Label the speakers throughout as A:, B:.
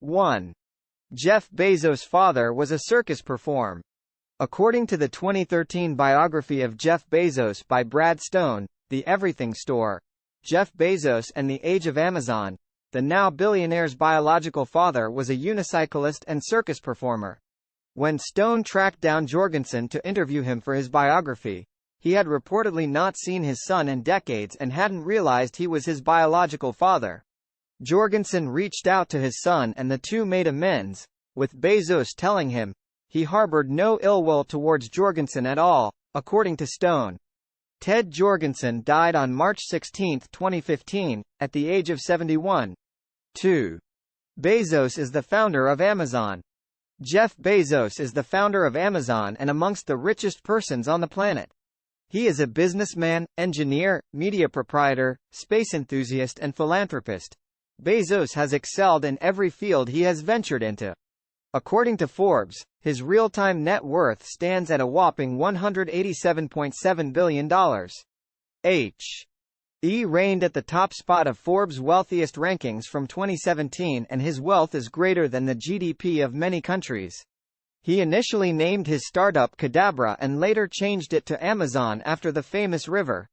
A: 1. Jeff Bezos' father was a circus performer. According to the 2013 biography of Jeff Bezos by Brad Stone, The Everything Store, Jeff Bezos and the Age of Amazon, the now billionaire's biological father was a unicyclist and circus performer. When Stone tracked down Jorgensen to interview him for his biography, he had reportedly not seen his son in decades and hadn't realized he was his biological father. Jorgensen reached out to his son and the two made amends, with Bezos telling him he harbored no ill will towards Jorgensen at all, according to Stone. Ted Jorgensen died on March 16, 2015, at the age of 71. 2. Bezos is the founder of Amazon. Jeff Bezos is the founder of Amazon and amongst the richest persons on the planet. He is a businessman, engineer, media proprietor, space enthusiast and philanthropist. Bezos has excelled in every field he has ventured into. According to Forbes, his real-time net worth stands at a whopping $187.7 billion. He reigned at the top spot of Forbes' wealthiest rankings from 2017 and his wealth is greater than the GDP of many countries. He initially named his startup Cadabra and later changed it to Amazon after the famous river.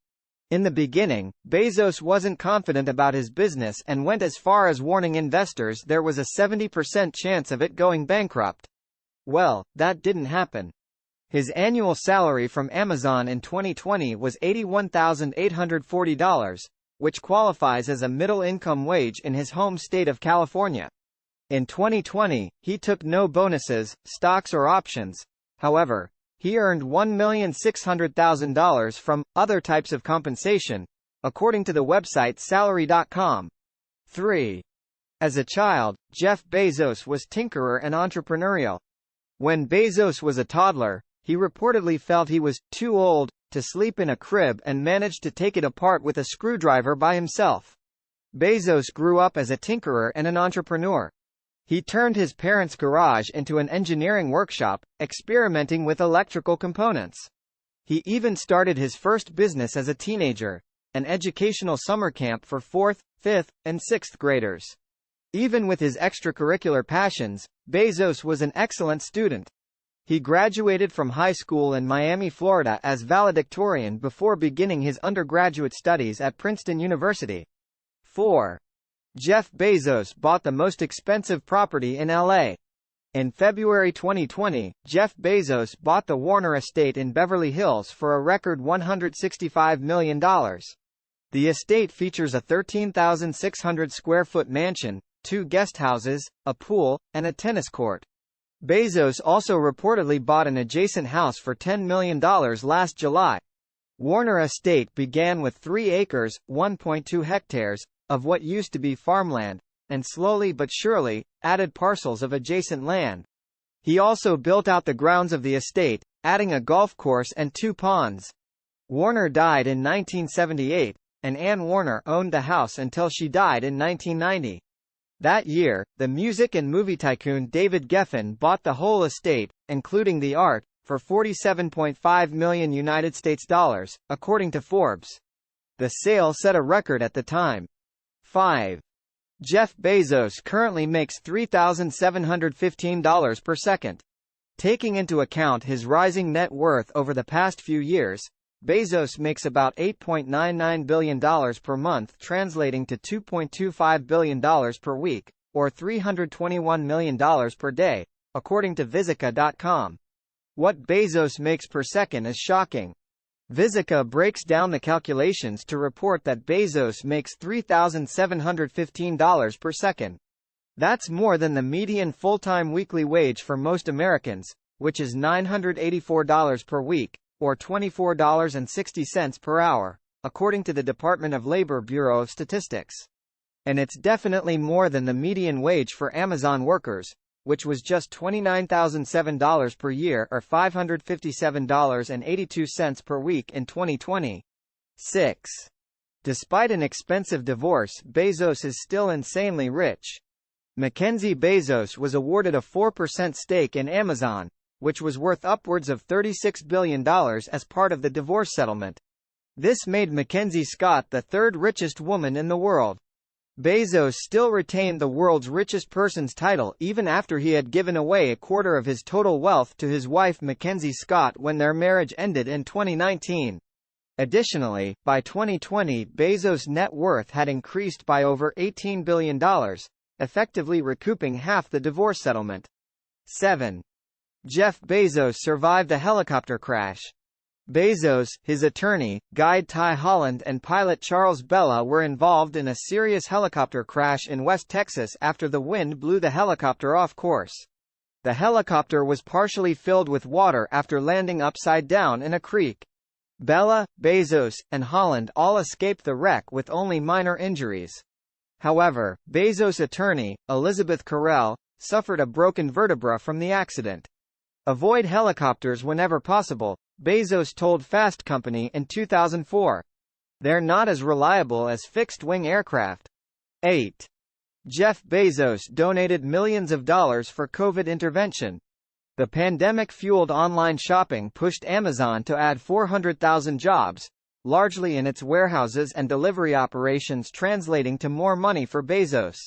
A: In the beginning, Bezos wasn't confident about his business and went as far as warning investors there was a 70% chance of it going bankrupt. Well, that didn't happen. His annual salary from Amazon in 2020 was $81,840, which qualifies as a middle-income wage in his home state of California. In 2020, he took no bonuses, stocks or options. However, he earned $1,600,000 from other types of compensation, according to the website salary.com. 3. As a child, Jeff Bezos was tinkerer and entrepreneurial. When Bezos was a toddler, he reportedly felt he was too old to sleep in a crib and managed to take it apart with a screwdriver by himself. Bezos grew up as a tinkerer and an entrepreneur. He turned his parents' garage into an engineering workshop, experimenting with electrical components. He even started his first business as a teenager, an educational summer camp for 4th, 5th, and 6th graders. Even with his extracurricular passions, Bezos was an excellent student. He graduated from high school in Miami, Florida as valedictorian before beginning his undergraduate studies at Princeton University. 4. Jeff Bezos bought the most expensive property in L.A. In February 2020, Jeff Bezos bought the Warner estate in Beverly Hills for a record $165 million. The estate features a 13,600 square foot mansion, 2 guest houses, a pool, and a tennis court. Bezos also reportedly bought an adjacent house for $10 million last July. Warner Estate began with 3 acres, 1.2 hectares, of what used to be farmland, and slowly but surely, added parcels of adjacent land. He also built out the grounds of the estate, adding a golf course and 2 ponds. Warner died in 1978, and Ann Warner owned the house until she died in 1990. That year, the music and movie tycoon David Geffen bought the whole estate, including the art, for $47.5 million United States dollars, according to Forbes. The sale set a record at the time. 5. Jeff Bezos currently makes $3,715 per second. Taking into account his rising net worth over the past few years, Bezos makes about $8.99 billion per month, translating to $2.25 billion per week, or $321 million per day, according to Visica.com. What Bezos makes per second is shocking. Visica breaks down the calculations to report that Bezos makes $3,715 per second. That's more than the median full-time weekly wage for most Americans, which is $984 per week, or $24.60 per hour, according to the Department of Labor Bureau of Statistics. And it's definitely more than the median wage for Amazon workers, which was just $29,007 per year or $557.82 per week in 2020. 6. Despite an expensive divorce, Bezos is still insanely rich. Mackenzie Bezos was awarded a 4% stake in Amazon, which was worth upwards of $36 billion as part of the divorce settlement. This made Mackenzie Scott the 3rd richest woman in the world. Bezos still retained the world's richest person's title even after he had given away a quarter of his total wealth to his wife Mackenzie Scott when their marriage ended in 2019. Additionally, by 2020 Bezos' net worth had increased by over $18 billion, effectively recouping half the divorce settlement. 7. Jeff Bezos survived a helicopter crash. Bezos, his attorney, guide Ty Holland and pilot Charles Bella were involved in a serious helicopter crash in West Texas after the wind blew the helicopter off course. The helicopter was partially filled with water after landing upside down in a creek. Bella, Bezos, and Holland all escaped the wreck with only minor injuries. However, Bezos' attorney, Elizabeth Carrell, suffered a broken vertebra from the accident. Avoid helicopters whenever possible, Bezos told Fast Company in 2004. They're not as reliable as fixed-wing aircraft. 8. Jeff Bezos donated millions of dollars for COVID intervention. The pandemic-fueled online shopping pushed Amazon to add 400,000 jobs, largely in its warehouses and delivery operations, translating to more money for Bezos.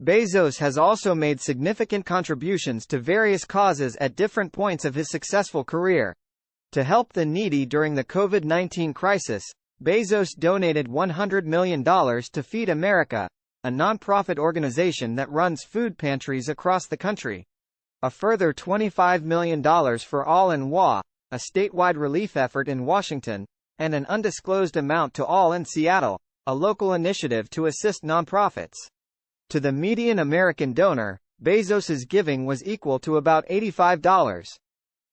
A: Bezos has also made significant contributions to various causes at different points of his successful career. To help the needy during the COVID-19 crisis, Bezos donated $100 million to Feed America, a nonprofit organization that runs food pantries across the country. A further $25 million for All in WA, a statewide relief effort in Washington, and an undisclosed amount to All in Seattle, a local initiative to assist nonprofits. To the median American donor, Bezos's giving was equal to about $85.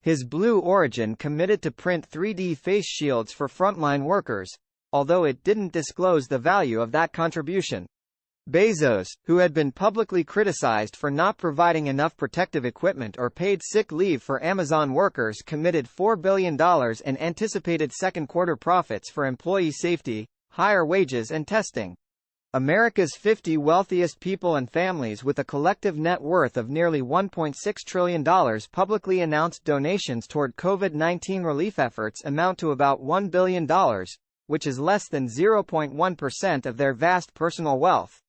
A: His Blue Origin committed to print 3D face shields for frontline workers, although it didn't disclose the value of that contribution. Bezos, who had been publicly criticized for not providing enough protective equipment or paid sick leave for Amazon workers, committed $4 billion in anticipated second-quarter profits for employee safety, higher wages and testing. America's 50 wealthiest people and families with a collective net worth of nearly $1.6 trillion publicly announced donations toward COVID-19 relief efforts amount to about $1 billion, which is less than 0.1% of their vast personal wealth.